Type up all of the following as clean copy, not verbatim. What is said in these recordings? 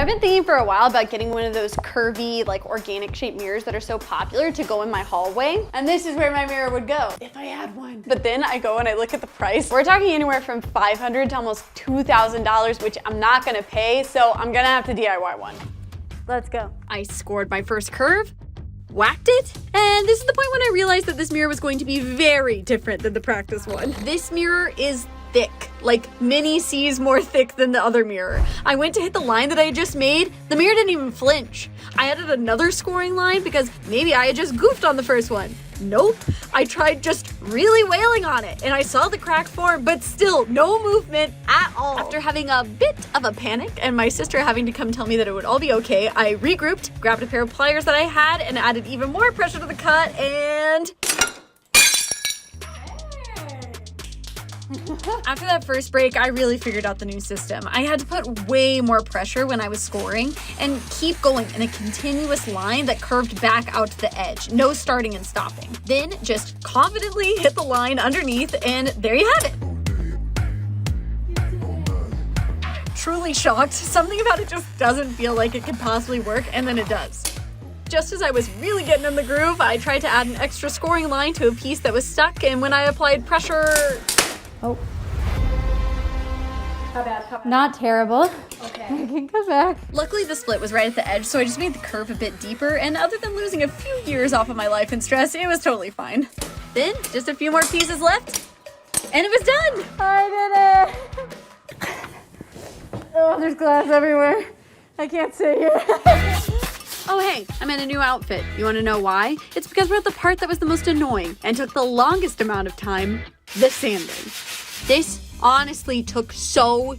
I've been thinking for a while about getting one of those curvy, like organic shaped mirrors that are so popular to go in my hallway. And this is where my mirror would go if I had one. But then I go and I look at the price. We're talking anywhere from $500 to almost $2,000, which I'm not gonna pay, so I'm gonna have to DIY one. Let's go. I scored my first curve, whacked it, and this is the point when I realized that this mirror was going to be very different than the practice one. This mirror is thick, like many C's more thick than the other mirror. I went to hit the line that I had just made, the mirror didn't even flinch. I added another scoring line because maybe I had just goofed on the first one. Nope, I tried just really wailing on it and I saw the crack form, but still no movement at all. After having a bit of a panic and my sister having to come tell me that it would all be okay, I regrouped, grabbed a pair of pliers that I had and added even more pressure to the cut and... After that first break, I really figured out the new system. I had to put way more pressure when I was scoring and keep going in a continuous line that curved back out to the edge. No starting and stopping. Then just confidently hit the line underneath and there you have it. Truly shocked. Something about it just doesn't feel like it could possibly work, and then it does. Just as I was really getting in the groove, I tried to add an extra scoring line to a piece that was stuck, and when I applied pressure... Oh. How bad? Not terrible. Okay. I can come back. Luckily the split was right at the edge, so I just made the curve a bit deeper, and other than losing a few years off of my life and stress, it was totally fine. Then, just a few more pieces left, and it was done! I did it! Oh, there's glass everywhere. I can't sit here. Oh hey, I'm in a new outfit. You wanna know why? It's because we're at the part that was the most annoying and took the longest amount of time, the sanding. This honestly took so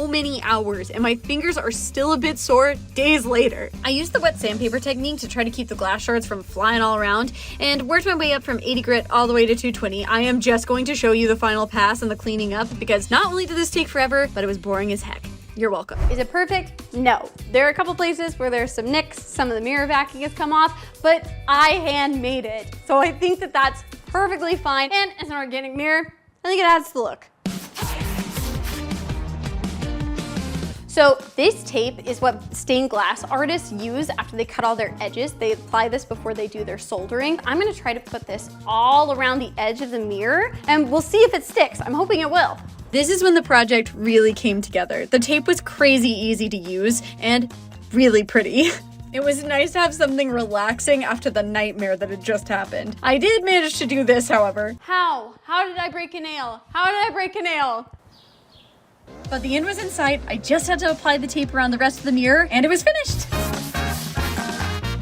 many hours and my fingers are still a bit sore days later. I used the wet sandpaper technique to try to keep the glass shards from flying all around and worked my way up from 80 grit all the way to 220. I am just going to show you the final pass and the cleaning up because not only did this take forever, but it was boring as heck. You're welcome. Is it perfect? No. There are a couple places where there's some nicks, some of the mirror backing has come off, but I hand made it. So I think that that's perfectly fine. And as an organic mirror, I think it adds to the look. So this tape is what stained glass artists use after they cut all their edges. They apply this before they do their soldering. I'm gonna try to put this all around the edge of the mirror and we'll see if it sticks. I'm hoping it will. This is when the project really came together. The tape was crazy easy to use and really pretty. It was nice to have something relaxing after the nightmare that had just happened. I did manage to do this, however. How? How did I break a nail? How did I break a nail? But the end was in sight. I just had to apply the tape around the rest of the mirror and it was finished.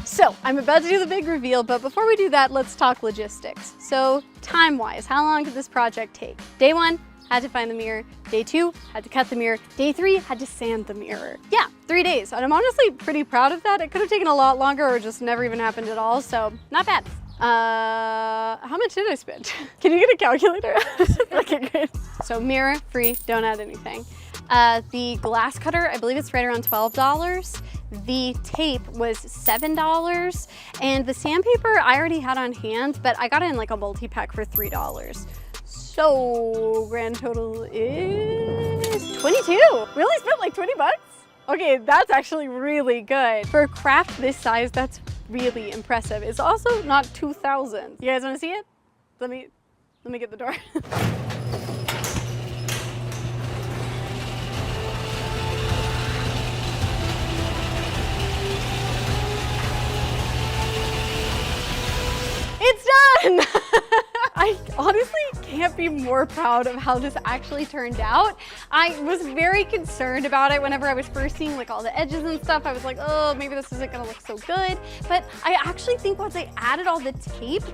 So I'm about to do the big reveal, but before we do that, let's talk logistics. So time-wise, how long did this project take? Day 1, had to find the mirror. Day 2, had to cut the mirror. Day 3, had to sand the mirror. Yeah, 3 days. And I'm honestly pretty proud of that. It could have taken a lot longer or just never even happened at all, so not bad. How much did I spend? Can you get a calculator? Okay, great. So mirror, free, don't add anything. The glass cutter, I believe it's right around $12. The tape was $7. And the sandpaper I already had on hand, but I got it in like a multi-pack for $3. So grand total is 22. We only spent like 20 bucks? Okay, that's actually really good. For a craft this size, that's really impressive. It's also not 2,000. You guys wanna see it? Let me get the door. It's done! I honestly can't be more proud of how this actually turned out. I was very concerned about it whenever I was first seeing like all the edges and stuff. I was like, oh, maybe this isn't gonna look so good. But I actually think once I added all the tape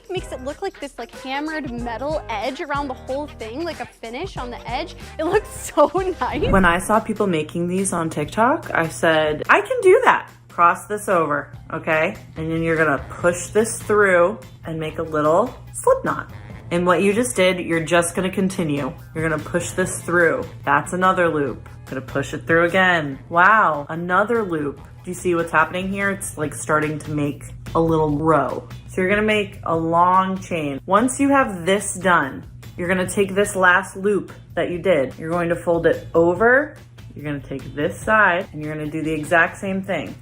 makes it look like this like hammered metal edge around the whole thing, like a finish on the edge. It looks so nice. When I saw people making these on TikTok, I said, I can do that. Cross this over, okay? And then you're gonna push this through and make a little slip knot. And what you just did, you're just gonna continue. You're gonna push this through. That's another loop. Gonna push it through again. Wow, another loop. Do you see what's happening here? It's like starting to make a little row. So you're gonna make a long chain. Once you have this done, you're gonna take this last loop that you did. You're going to fold it over you're gonna take this side and you're gonna do the exact same thing.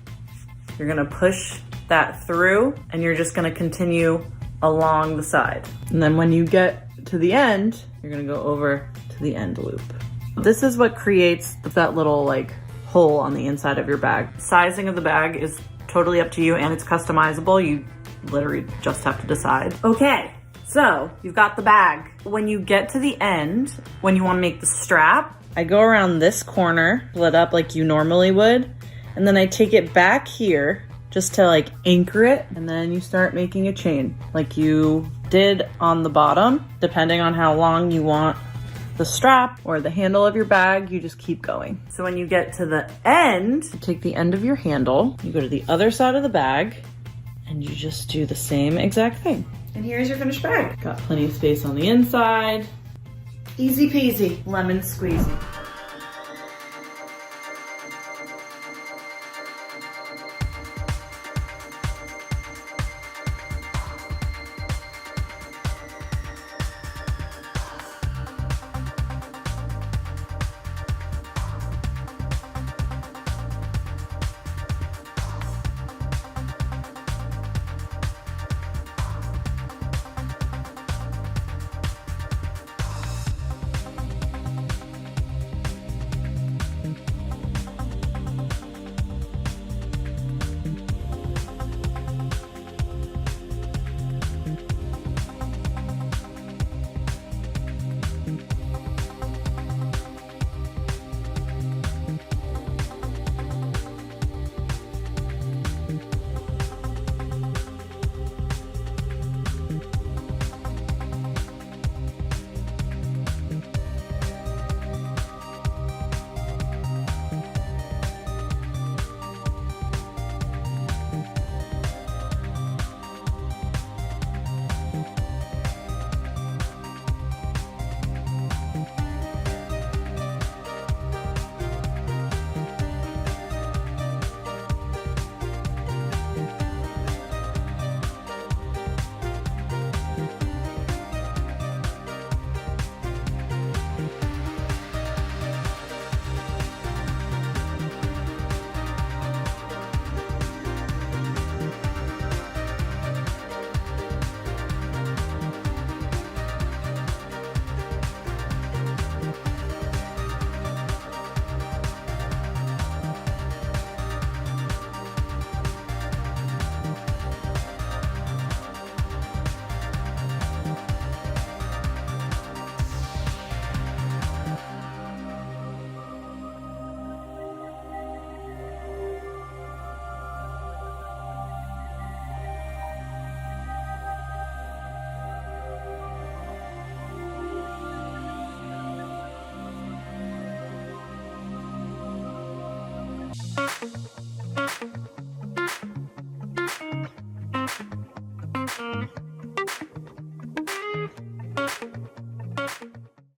You're gonna push that through and you're just gonna continue along the side. And then when you get to the end, you're gonna go over to the end loop. This is what creates that little like hole on the inside of your bag. Sizing of the bag is totally up to you and it's customizable. You literally just have to decide. Okay, so you've got the bag. When you get to the end, when you wanna make the strap, I go around this corner, split up like you normally would, and then I take it back here just to like anchor it, and then you start making a chain like you did on the bottom. Depending on how long you want the strap or the handle of your bag, you just keep going. So when you get to the end, you take the end of your handle, you go to the other side of the bag, and you just do the same exact thing. And here's your finished bag. Got plenty of space on the inside. Easy peasy, lemon squeezy.